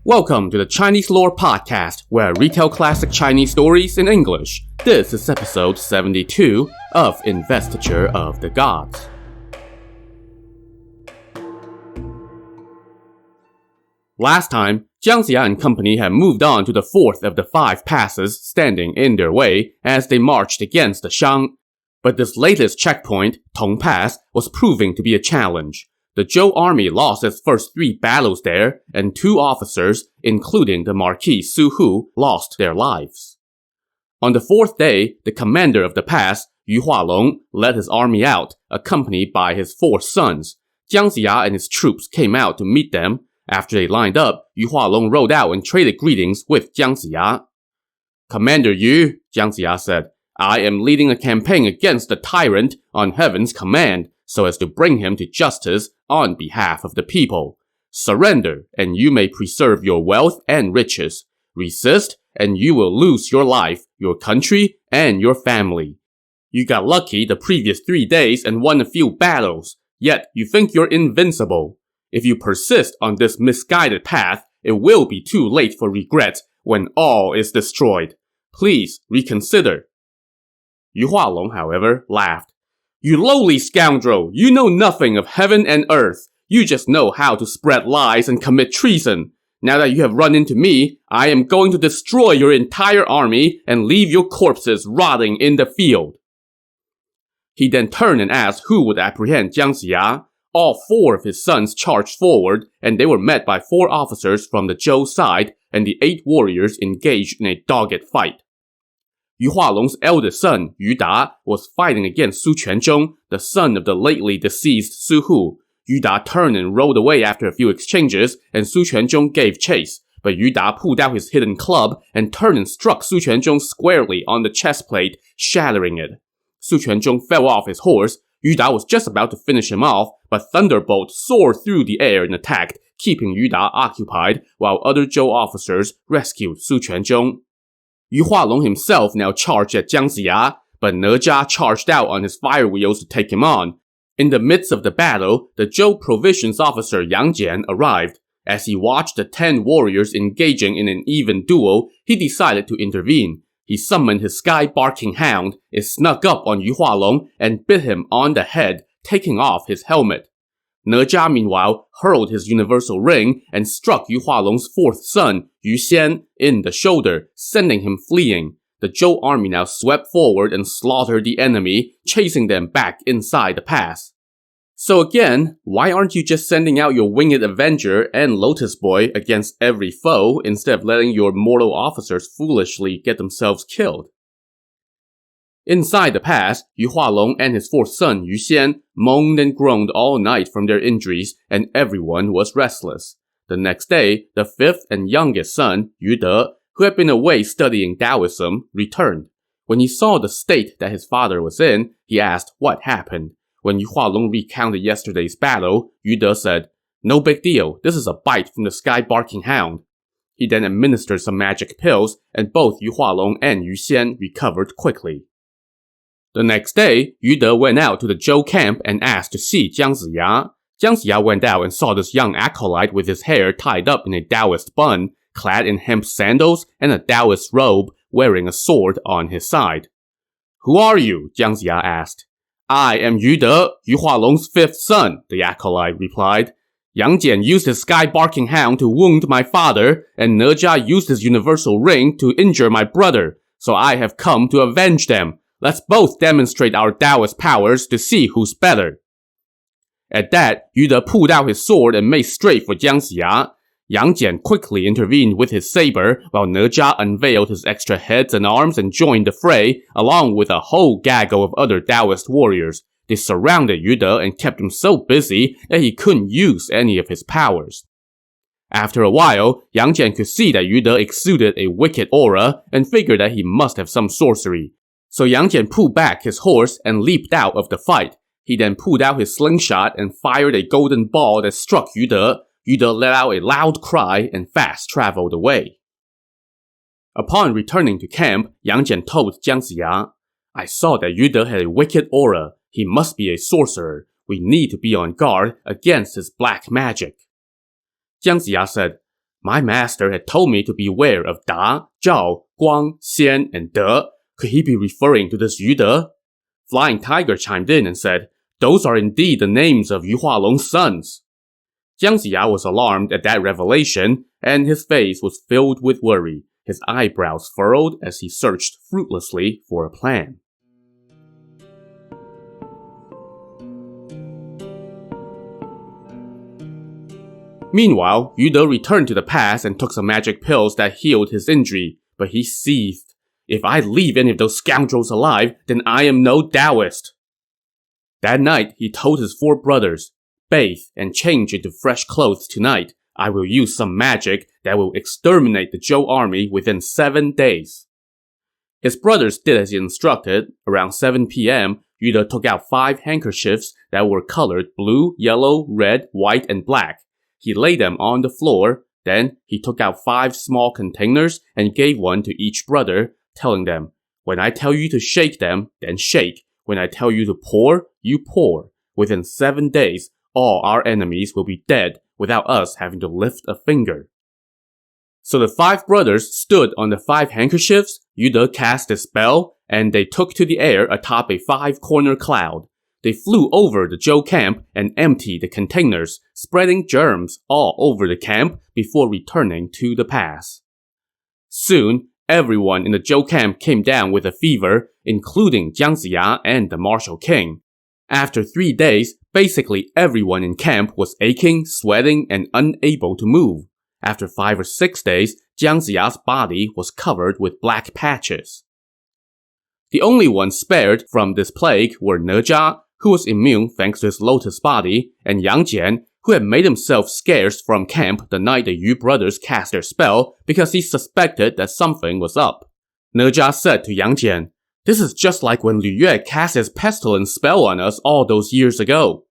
Welcome to the Chinese Lore Podcast, where I retell classic Chinese stories in English. This is episode 72 of Investiture of the Gods. Last time, Jiang Ziya and company had moved on to the fourth of the 5 passes standing in their way as they marched against the Shang. But this latest checkpoint, Tong Pass, was proving to be a challenge. The Zhou army lost its first 3 battles there, and 2 officers, including the Marquis Su Hu, lost their lives. On the 4th day, the commander of the pass, Yu Hualong, led his army out, accompanied by his 4 sons. Jiang Ziya and his troops came out to meet them. After they lined up, Yu Hualong rode out and traded greetings with Jiang Ziya. "Commander Yu," Jiang Ziya said, "I am leading a campaign against the tyrant on heaven's command, so as to bring him to justice on behalf of the people. Surrender, and you may preserve your wealth and riches. Resist, and you will lose your life, your country, and your family. You got lucky the previous 3 days and won a few battles, yet you think you're invincible. If you persist on this misguided path, it will be too late for regret when all is destroyed. Please reconsider." Yu Hualong, however, laughed. "You lowly scoundrel, you know nothing of heaven and earth. You just know how to spread lies and commit treason. Now that you have run into me, I am going to destroy your entire army and leave your corpses rotting in the field." He then turned and asked who would apprehend Jiang Ziya. All 4 of his sons charged forward, and they were met by 4 officers from the Zhou side, and the 8 warriors engaged in a dogged fight. Yu Hualong's eldest son, Yu Da, was fighting against Su Quanzhong, the son of the lately deceased Su Hu. Yu Da turned and rode away after a few exchanges, and Su Quanzhong gave chase. But Yu Da pulled out his hidden club and turned and struck Su Quanzhong squarely on the chest plate, shattering it. Su Quanzhong fell off his horse. Yu Da was just about to finish him off, but Thunderbolt soared through the air and attacked, keeping Yu Da occupied while other Zhou officers rescued Su Quanzhong. Yu Hualong himself now charged at Jiang Ziya, but Ne Zha charged out on his fire wheels to take him on. In the midst of the battle, the Zhou provisions officer Yang Jian arrived. As he watched the 10 warriors engaging in an even duel, he decided to intervene. He summoned his sky-barking hound, it snuck up on Yu Hualong and bit him on the head, taking off his helmet. Ne Zha, meanwhile, hurled his universal ring and struck Yu Hualong's 4th son, Yu Xian, in the shoulder, sending him fleeing. The Zhou army now swept forward and slaughtered the enemy, chasing them back inside the pass. So again, why aren't you just sending out your winged avenger and Lotus Boy against every foe instead of letting your mortal officers foolishly get themselves killed? Inside the pass, Yu Hualong and his 4th son, Yu Xian, moaned and groaned all night from their injuries, and everyone was restless. The next day, the 5th and youngest son, Yu De, who had been away studying Taoism, returned. When he saw the state that his father was in, he asked what happened. When Yu Hualong recounted yesterday's battle, Yu De said, "No big deal, this is a bite from the sky-barking hound." He then administered some magic pills, and both Yu Hualong and Yu Xian recovered quickly. The next day, Yu De went out to the Zhou camp and asked to see Jiang Ziya. Jiang Ziya went out and saw this young acolyte with his hair tied up in a Taoist bun, clad in hemp sandals and a Taoist robe, wearing a sword on his side. "Who are you?" Jiang Ziya asked. "I am Yu De, Yu Hualong's 5th son," the acolyte replied. "Yang Jian used his sky-barking hound to wound my father, and Ne Zha used his universal ring to injure my brother, so I have come to avenge them. Let's both demonstrate our Taoist powers to see who's better." At that, Yu De pulled out his sword and made straight for Jiang Ziya. Yang Jian quickly intervened with his saber, while Ne Zha unveiled his extra heads and arms and joined the fray, along with a whole gaggle of other Taoist warriors. They surrounded Yu De and kept him so busy that he couldn't use any of his powers. After a while, Yang Jian could see that Yu De exuded a wicked aura and figured that he must have some sorcery. So Yang Jian pulled back his horse and leaped out of the fight. He then pulled out his slingshot and fired a golden ball that struck Yu De. Yu De let out a loud cry and fast traveled away. Upon returning to camp, Yang Jian told Jiang Ziya, "I saw that Yu De had a wicked aura. He must be a sorcerer. We need to be on guard against his black magic." Jiang Ziya said, My master had told me to beware of Da, Zhao, Guang, Xian, and De. Could he be referring to this Yu De? Flying Tiger chimed in and said, those are indeed the names of Yu Hualong's sons. Jiang Ziya was alarmed at that revelation, and his face was filled with worry, his eyebrows furrowed as he searched fruitlessly for a plan. Meanwhile, Yu De returned to the pass and took some magic pills that healed his injury, but he seethed. If I leave any of those scoundrels alive, then I am no Taoist. That night, he told his 4 brothers, bathe and change into fresh clothes tonight. I will use some magic that will exterminate the Zhou army within 7 days. His brothers did as he instructed. Around 7 p.m., Yu De took out 5 handkerchiefs that were colored blue, yellow, red, white, and black. He laid them on the floor. Then he took out 5 small containers and gave one to each brother, telling them, when I tell you to shake them, then shake. When I tell you to pour, you pour. Within 7 days, all our enemies will be dead without us having to lift a finger. So the 5 brothers stood on the 5 handkerchiefs. Yu De cast a spell, and they took to the air atop a 5-corner cloud. They flew over the Zhou camp and emptied the containers, spreading germs all over the camp before returning to the pass. Soon, everyone in the Zhou camp came down with a fever, including Jiang Ziya and the martial king. After 3 days, basically everyone in camp was aching, sweating, and unable to move. After 5 or 6 days, Jiang Ziya's body was covered with black patches. The only ones spared from this plague were Ne Zha, who was immune thanks to his lotus body, and Yang Jian, who had made himself scarce from camp the night the Yu brothers cast their spell because he suspected that something was up. Ne Zha said to Yang Jian, this is just like when Lu Yue cast his pestilence spell on us all those years ago.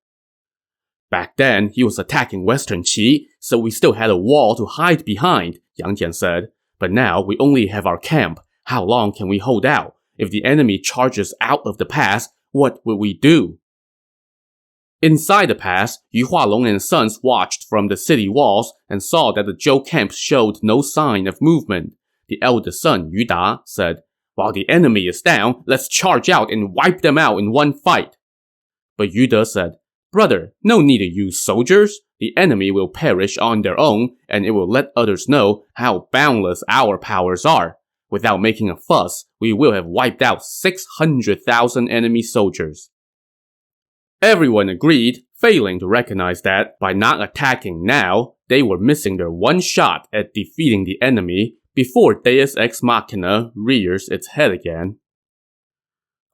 Back then, he was attacking Western Qi, so we still had a wall to hide behind, Yang Jian said. But now we only have our camp. How long can we hold out? If the enemy charges out of the pass, what will we do? Inside the pass, Yu Hualong and sons watched from the city walls and saw that the Zhou camp showed no sign of movement. The eldest son, Yu Da, said, while the enemy is down, let's charge out and wipe them out in one fight. But Yu De said, brother, no need to use soldiers. The enemy will perish on their own, and it will let others know how boundless our powers are. Without making a fuss, we will have wiped out 600,000 enemy soldiers. Everyone agreed, failing to recognize that by not attacking now, they were missing their one shot at defeating the enemy before Deus Ex Machina rears its head again.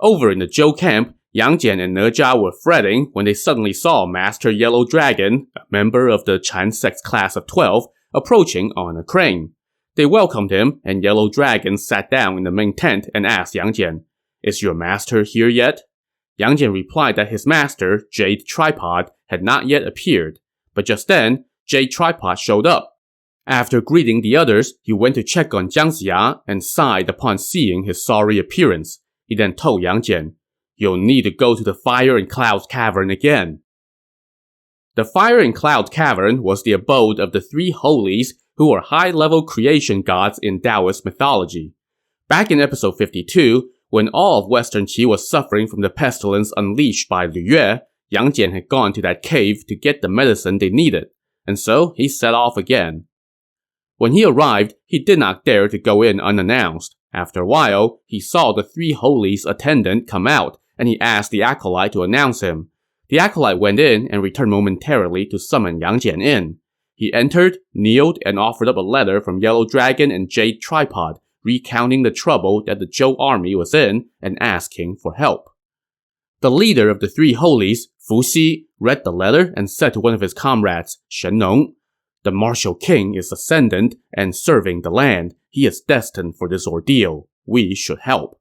Over in the Zhou camp, Yang Jian and Ne Zha were fretting when they suddenly saw Master Yellow Dragon, a member of the Chan Sect's class of 12, approaching on a crane. They welcomed him, and Yellow Dragon sat down in the main tent and asked Yang Jian, is your master here yet? Yang Jian replied that his master, Jade Tripod, had not yet appeared. But just then, Jade Tripod showed up. After greeting the others, he went to check on Jiang Ziya and sighed upon seeing his sorry appearance. He then told Yang Jian, you'll need to go to the Fire and Cloud Cavern again. The Fire and Cloud Cavern was the abode of the 3 holies who were high-level creation gods in Taoist mythology. Back in episode 52, when all of Western Qi was suffering from the pestilence unleashed by Lu Yue, Yang Jian had gone to that cave to get the medicine they needed, and so he set off again. When he arrived, he did not dare to go in unannounced. After a while, he saw the 3 holies attendant come out, and he asked the acolyte to announce him. The acolyte went in and returned momentarily to summon Yang Jian in. He entered, kneeled, and offered up a letter from Yellow Dragon and Jade Tripod, recounting the trouble that the Zhou army was in and asking for help. The leader of the 3 holies, Fu Xi, read the letter and said to one of his comrades, Shen Nong, the martial king is ascendant and serving the land. He is destined for this ordeal. We should help.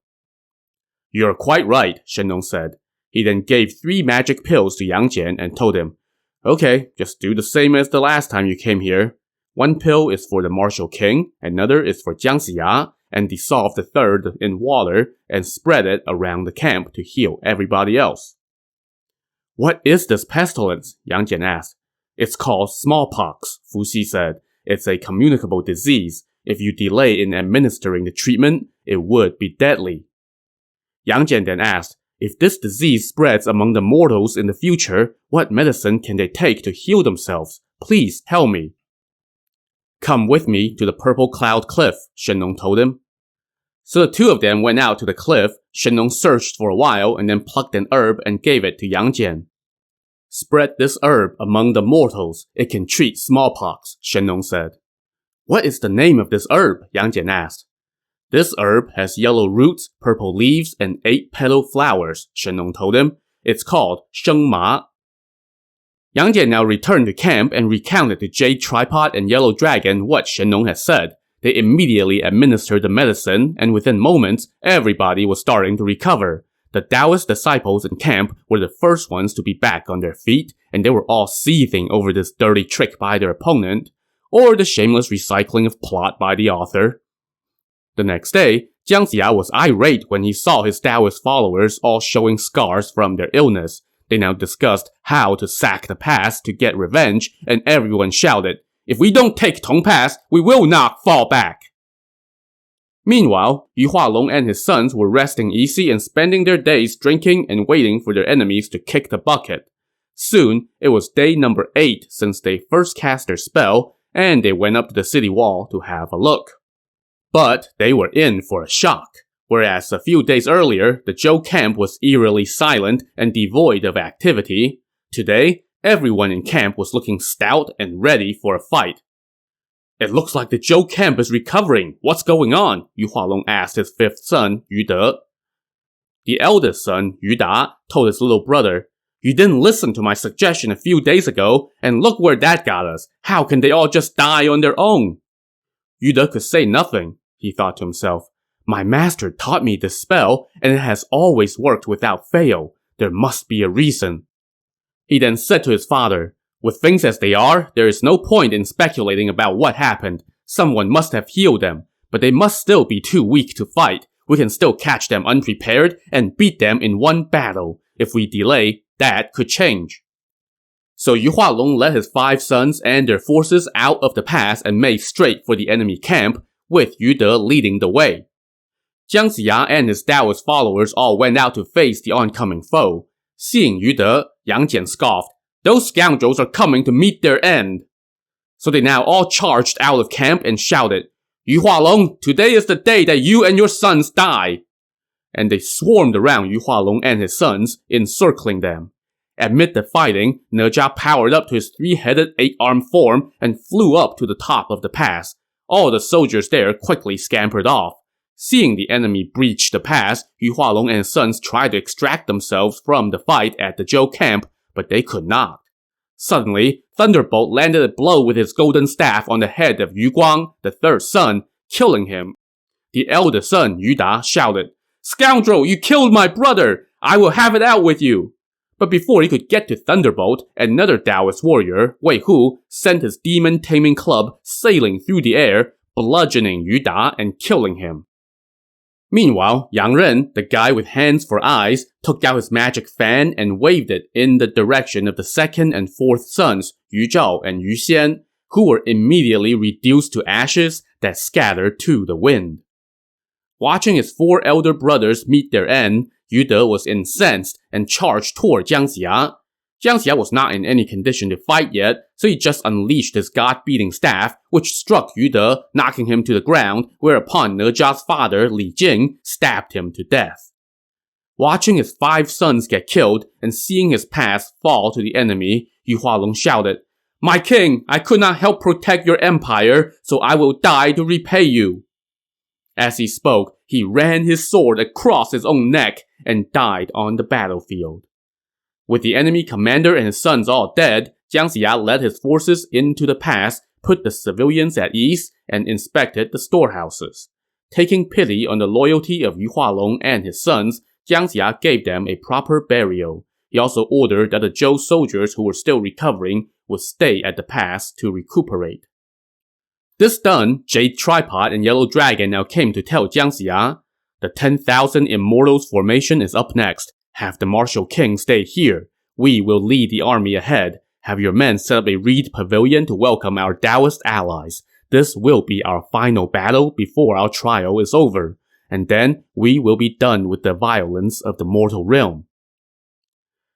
You're quite right, Shen Nong said. He then gave 3 magic pills to Yang Jian and told him, okay, just do the same as the last time you came here. 1 pill is for the martial king, another is for Jiang Ziya, and dissolve the 3rd in water and spread it around the camp to heal everybody else. What is this pestilence? Yang Jian asked. It's called smallpox, Fu Xi said. It's a communicable disease. If you delay in administering the treatment, it would be deadly. Yang Jian then asked, if this disease spreads among the mortals in the future, what medicine can they take to heal themselves? Please tell me. Come with me to the Purple Cloud Cliff, Shen-Nong told him. So the two of them went out to the cliff. Shen-Nong searched for a while and then plucked an herb and gave it to Yang Jian. Spread this herb among the mortals. It can treat smallpox, Shen-Nong said. What is the name of this herb? Yang Jian asked. This herb has yellow roots, purple leaves, and 8-petal flowers, Shen-Nong told him. It's called Sheng Ma. Yang Jian now returned to camp and recounted to Jade Tripod and Yellow Dragon what Shen-Nong had said. They immediately administered the medicine, and within moments, everybody was starting to recover. The Taoist disciples in camp were the first ones to be back on their feet, and they were all seething over this dirty trick by their opponent, or the shameless recycling of plot by the author. The next day, Jiang Ziya was irate when he saw his Taoist followers all showing scars from their illness. They now discussed how to sack the pass to get revenge, and everyone shouted, if we don't take Tong Pass, we will not fall back. Meanwhile, Yu Hualong and his sons were resting easy and spending their days drinking and waiting for their enemies to kick the bucket. Soon, it was day number 8 since they first cast their spell, and they went up to the city wall to have a look. But they were in for a shock. Whereas a few days earlier, the Zhou camp was eerily silent and devoid of activity, today, everyone in camp was looking stout and ready for a fight. It looks like the Zhou camp is recovering. What's going on? Yu Hualong asked his 5th son, Yu De. The eldest son, Yu Da, told his little brother, you didn't listen to my suggestion a few days ago, and look where that got us. How can they all just die on their own? Yu De could say nothing, he thought to himself. My master taught me this spell, and it has always worked without fail. There must be a reason. He then said to his father, with things as they are, there is no point in speculating about what happened. Someone must have healed them, but they must still be too weak to fight. We can still catch them unprepared and beat them in one battle. If we delay, that could change. So Yu Hualong led his 5 sons and their forces out of the pass and made straight for the enemy camp, with Yu De leading the way. Jiang Ziya and his Taoist followers all went out to face the oncoming foe. Seeing Yu De, Yang Jian scoffed, those scoundrels are coming to meet their end. So they now all charged out of camp and shouted, Yu Hualong, today is the day that you and your sons die. And they swarmed around Yu Hualong and his sons, encircling them. Amid the fighting, Ne Zha powered up to his 3-headed 8-armed form and flew up to the top of the pass. All the soldiers there quickly scampered off. Seeing the enemy breach the pass, Yu Hualong and his sons tried to extract themselves from the fight at the Zhou camp, but they could not. Suddenly, Thunderbolt landed a blow with his golden staff on the head of Yu Guang, the 3rd son, killing him. The eldest son, Yu Da, shouted, Scoundrel, you killed my brother! I will have it out with you! But before he could get to Thunderbolt, another Taoist warrior, Wei Hu, sent his demon-taming club sailing through the air, bludgeoning Yu Da and killing him. Meanwhile, Yang Ren, the guy with hands for eyes, took out his magic fan and waved it in the direction of the 2nd and 4th sons, Yu Zhao and Yu Xian, who were immediately reduced to ashes that scattered to the wind. Watching his 4 elder brothers meet their end, Yu De was incensed and charged toward Jiang Ziya. Jiang Ziya was not in any condition to fight yet, so he just unleashed his god-beating staff, which struck Yu De, knocking him to the ground, whereupon Ne Zha's father, Li Jing, stabbed him to death. Watching his 5 sons get killed and seeing his pass fall to the enemy, Yu Hualong shouted, My king, I could not help protect your empire, so I will die to repay you. As he spoke, he ran his sword across his own neck and died on the battlefield. With the enemy commander and his sons all dead, Jiang Ziya led his forces into the pass, put the civilians at ease, and inspected the storehouses. Taking pity on the loyalty of Yu Hualong and his sons, Jiang Ziya gave them a proper burial. He also ordered that the Zhou soldiers who were still recovering would stay at the pass to recuperate. This done, Jade Tripod and Yellow Dragon now came to tell Jiang Ziya, the 10,000 Immortals formation is up next. Have the Martial King stay here. We will lead the army ahead. Have your men set up a reed pavilion to welcome our Taoist allies. This will be our final battle before our trial is over, and then we will be done with the violence of the mortal realm.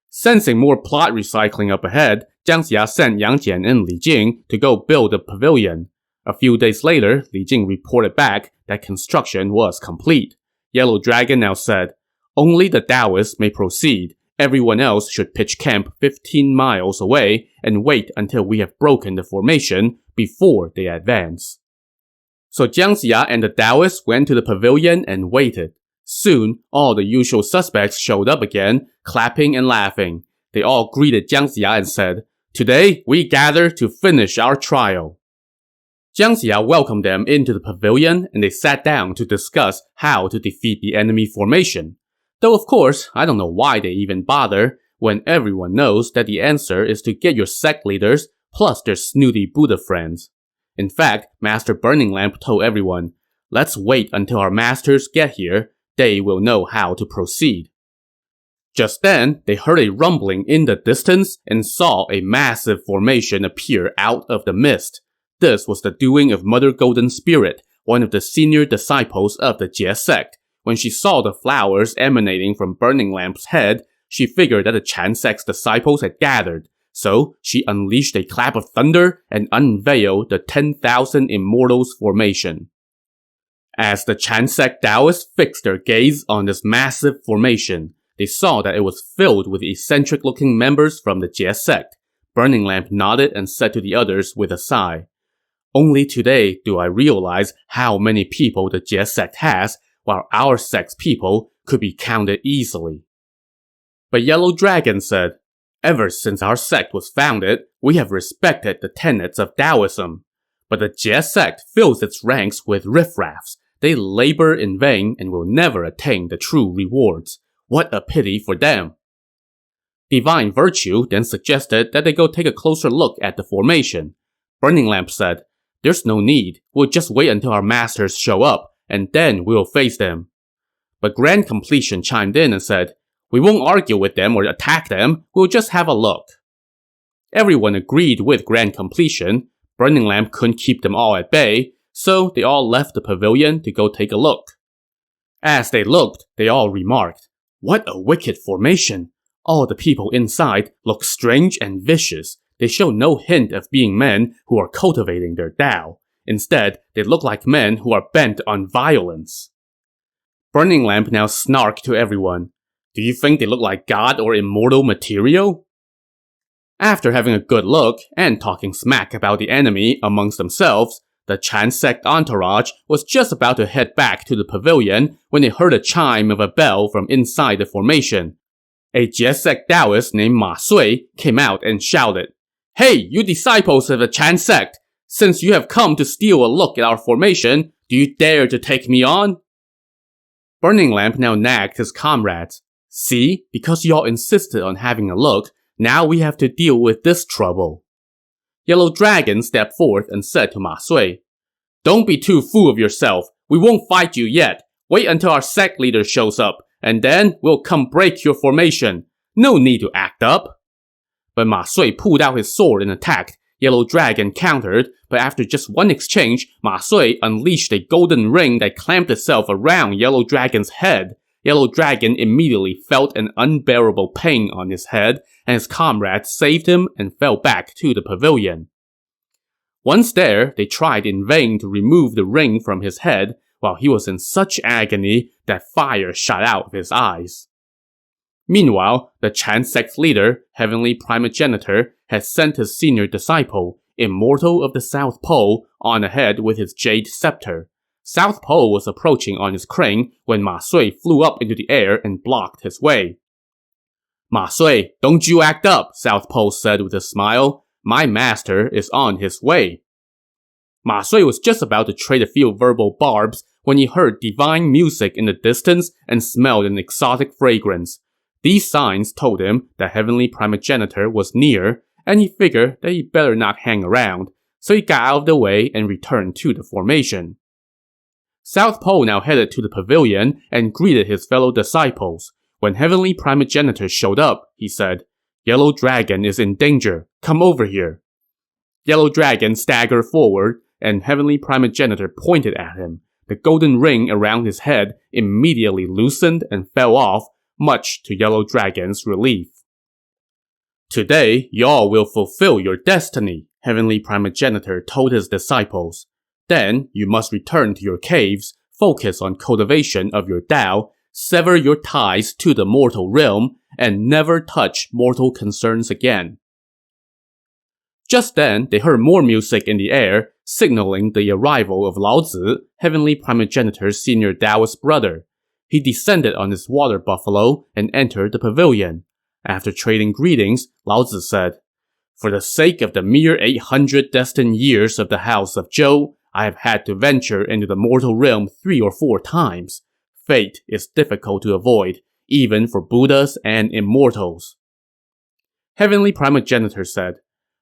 Sensing more plot recycling up ahead, Jiang Ziya sent Yang Jian and Li Jing to go build a pavilion. A few days later, Li Jing reported back that construction was complete. Yellow Dragon now said, "Only the Taoists may proceed. Everyone else should pitch camp 15 miles away and wait until we have broken the formation before they advance." So Jiang Ziya and the Taoists went to the pavilion and waited. Soon, all the usual suspects showed up again, clapping and laughing. They all greeted Jiang Ziya and said, "Today, we gather to finish our trial." Jiang Ziya welcomed them into the pavilion and they sat down to discuss how to defeat the enemy formation. Though of course, I don't know why they even bother, when everyone knows that the answer is to get your sect leaders plus their snooty Buddha friends. In fact, Master Burning Lamp told everyone, "Let's wait until our masters get here, they will know how to proceed." Just then, they heard a rumbling in the distance and saw a massive formation appear out of the mist. This was the doing of Mother Golden Spirit, one of the senior disciples of the Jie sect. When she saw the flowers emanating from Burning Lamp's head, she figured that the Chan sect's disciples had gathered. So, she unleashed a clap of thunder and unveiled the 10,000 Immortals formation. As the Chan sect Taoists fixed their gaze on this massive formation, they saw that it was filled with eccentric-looking members from the Jie sect. Burning Lamp nodded and said to the others with a sigh, "Only today do I realize how many people the Jie sect has, while our sect's people could be counted easily." But Yellow Dragon said, "Ever since our sect was founded, we have respected the tenets of Taoism. But the Jie sect fills its ranks with riffraffs. They labor in vain and will never attain the true rewards. What a pity for them." Divine Virtue then suggested that they go take a closer look at the formation. Burning Lamp said, "There's no need. We'll just wait until our masters show up, and then we'll face them." But Grand Completion chimed in and said, "We won't argue with them or attack them, we'll just have a look." Everyone agreed with Grand Completion. Burning Lamp couldn't keep them all at bay, so they all left the pavilion to go take a look. As they looked, they all remarked, "What a wicked formation! All the people inside look strange and vicious. They show no hint of being men who are cultivating their Tao. Instead, they look like men who are bent on violence." Burning Lamp now snarked to everyone, "Do you think they look like god or immortal material?" After having a good look and talking smack about the enemy amongst themselves, the Chan sect entourage was just about to head back to the pavilion when they heard a chime of a bell from inside the formation. A Jie sect Taoist named Ma Sui came out and shouted, "Hey, you disciples of the Chan sect! Since you have come to steal a look at our formation, do you dare to take me on?" Burning Lamp now nagged his comrades. "See, because y'all insisted on having a look, now we have to deal with this trouble." Yellow Dragon stepped forth and said to Ma Sui, "Don't be too full of yourself. We won't fight you yet. Wait until our sect leader shows up, and then we'll come break your formation. No need to act up." But Ma Sui pulled out his sword and attacked. Yellow Dragon countered, but after just one exchange, Ma Sui unleashed a golden ring that clamped itself around Yellow Dragon's head. Yellow Dragon immediately felt an unbearable pain on his head, and his comrades saved him and fell back to the pavilion. Once there, they tried in vain to remove the ring from his head, while he was in such agony that fire shot out of his eyes. Meanwhile, the Chan sect leader, Heavenly Primogenitor, had sent his senior disciple, Immortal of the South Pole, on ahead with his jade scepter. South Pole was approaching on his crane when Ma Sui flew up into the air and blocked his way. "Ma Sui, don't you act up," South Pole said with a smile. "My master is on his way." Ma Sui was just about to trade a few verbal barbs when he heard divine music in the distance and smelled an exotic fragrance. These signs told him that Heavenly Primogenitor was near, and he figured that he better not hang around, so he got out of the way and returned to the formation. South Pole now headed to the pavilion and greeted his fellow disciples. When Heavenly Primogenitor showed up, he said, Yellow Dragon is in danger. Come over here. Yellow Dragon staggered forward, and Heavenly Primogenitor pointed at him. The golden ring around his head immediately loosened and fell off, much to Yellow Dragon's relief. Today, y'all will fulfill your destiny, Heavenly Primogenitor told his disciples. Then, you must return to your caves, focus on cultivation of your Tao, sever your ties to the mortal realm, and never touch mortal concerns again. Just then, they heard more music in the air, signaling the arrival of Lao Zi, Heavenly Primogenitor's senior Taoist brother. He descended on his water buffalo and entered the pavilion. After trading greetings, Lao Zi said, "For the sake of the mere 800 destined years of the house of Zhou, I have had to venture into the mortal realm 3 or 4 times. Fate is difficult to avoid, even for Buddhas and immortals." Heavenly Primogenitor said,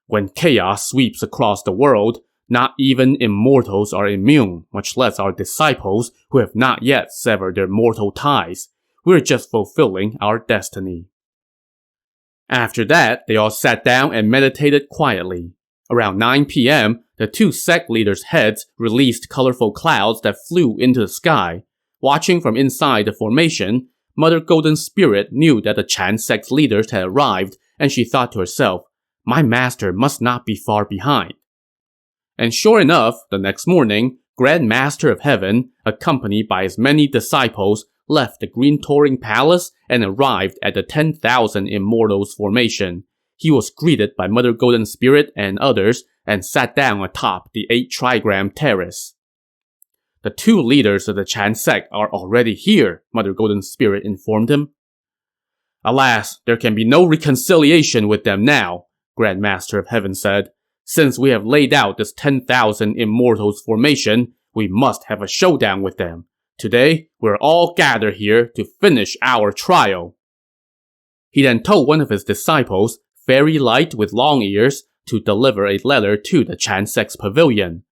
"When chaos sweeps across the world, not even immortals are immune, much less our disciples who have not yet severed their mortal ties. We're just fulfilling our destiny." After that, they all sat down and meditated quietly. Around 9 p.m., the 2 sect leaders' heads released colorful clouds that flew into the sky. Watching from inside the formation, Mother Golden Spirit knew that the Chan sect leaders had arrived, and she thought to herself, "My master must not be far behind." And sure enough, the next morning, Grand Master of Heaven, accompanied by his many disciples, left the Green Touring Palace and arrived at the 10,000 Immortals formation. He was greeted by Mother Golden Spirit and others and sat down atop the 8 trigram terrace. "The 2 leaders of the Chan sect are already here," Mother Golden Spirit informed him. "Alas, there can be no reconciliation with them now," Grand Master of Heaven said. "Since we have laid out this 10,000 Immortals formation, we must have a showdown with them. Today, we're all gathered here to finish our trial." He then told one of his disciples, Fairy Light with Long Ears, to deliver a letter to the Chan sect's pavilion.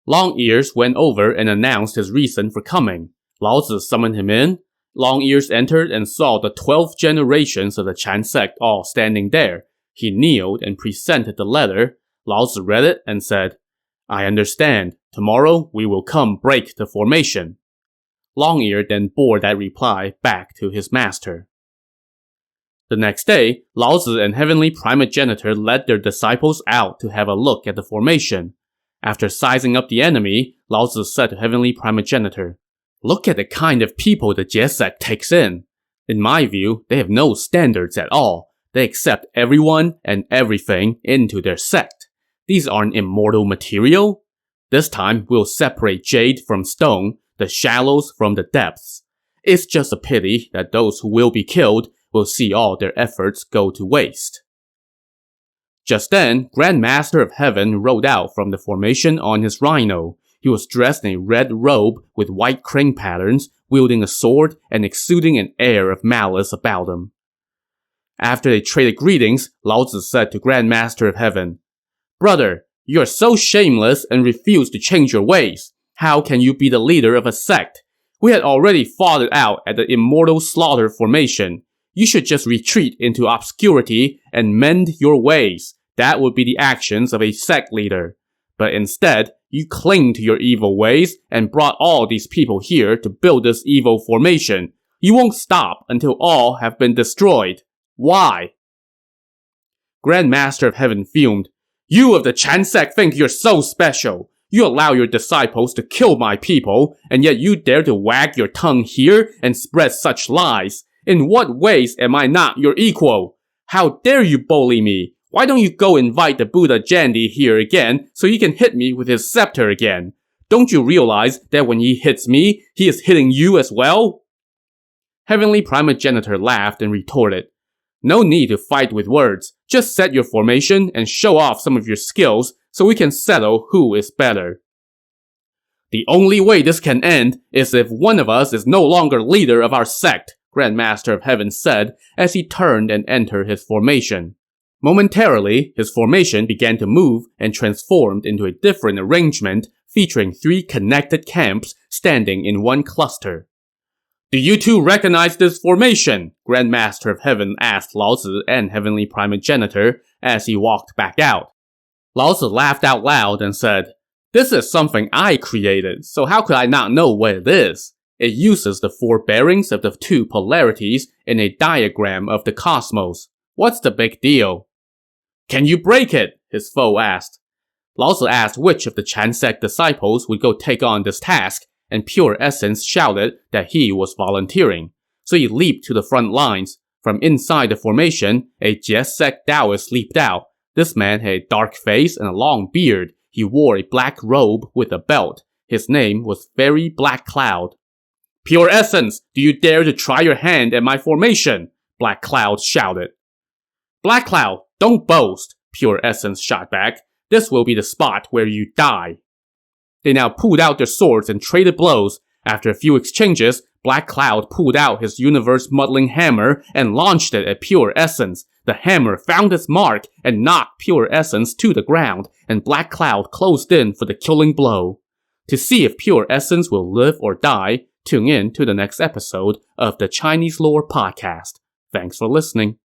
Long Ears went over and announced his reason for coming. Lao Zi summoned him in. Long Ears entered and saw the 12 generations of the Chan sect all standing there. He kneeled and presented the letter. Lao Zi read it and said, "I understand. Tomorrow we will come break the formation." Long Ear then bore that reply back to his master. The next day, Lao Zi and Heavenly Primogenitor led their disciples out to have a look at the formation. After sizing up the enemy, Lao Zi said to Heavenly Primogenitor, "Look at the kind of people the Jie sect takes in. In my view, they have no standards at all. They accept everyone and everything into their sect. These aren't immortal material. This time, we'll separate jade from stone, the shallows from the depths. It's just a pity that those who will be killed will see all their efforts go to waste." Just then, Grand Master of Heaven rode out from the formation on his rhino. He was dressed in a red robe with white crane patterns, wielding a sword and exuding an air of malice about him. After they traded greetings, Lao Zi said to Grand Master of Heaven, "Brother, you are so shameless and refuse to change your ways. How can you be the leader of a sect? We had already fought it out at the Immortal Slaughter formation. You should just retreat into obscurity and mend your ways. That would be the actions of a sect leader. But instead, you cling to your evil ways and brought all these people here to build this evil formation. You won't stop until all have been destroyed. Why?" Grand Master of Heaven fumed. "You of the Chan sect think you're so special. You allow your disciples to kill my people, and yet you dare to wag your tongue here and spread such lies. In what ways am I not your equal? How dare you bully me? Why don't you go invite the Buddha Jandy here again so he can hit me with his scepter again? Don't you realize that when he hits me, he is hitting you as well?" Heavenly Primogenitor laughed and retorted, "No need to fight with words. Just set your formation and show off some of your skills so we can settle who is better." "The only way this can end is if one of us is no longer leader of our sect," Grand Master of Heaven said as he turned and entered his formation. Momentarily, his formation began to move and transformed into a different arrangement featuring 3 connected camps standing in one cluster. Do you two recognize this formation? Grandmaster of Heaven asked Lao Tzu and Heavenly Primogenitor as he walked back out. Lao Tzu laughed out loud and said, "This is something I created, so how could I not know what it is? It uses the four bearings of the two polarities in a diagram of the cosmos. What's the big deal?" "Can you break it?" his foe asked. Lao Tzu asked which of the Chan sect disciples would go take on this task, and Pure Essence shouted that he was volunteering. So he leaped to the front lines. From inside the formation, a Jie sect Taoist leaped out. This man had a dark face and a long beard. He wore a black robe with a belt. His name was Fairy Black Cloud. "Pure Essence, do you dare to try your hand at my formation?" Black Cloud shouted. "Black Cloud, don't boast," Pure Essence shot back. "This will be the spot where you die." They now pulled out their swords and traded blows. After a few exchanges, Black Cloud pulled out his universe-muddling hammer and launched it at Pure Essence. The hammer found its mark and knocked Pure Essence to the ground, and Black Cloud closed in for the killing blow. To see if Pure Essence will live or die, tune in to the next episode of the Chinese Lore Podcast. Thanks for listening.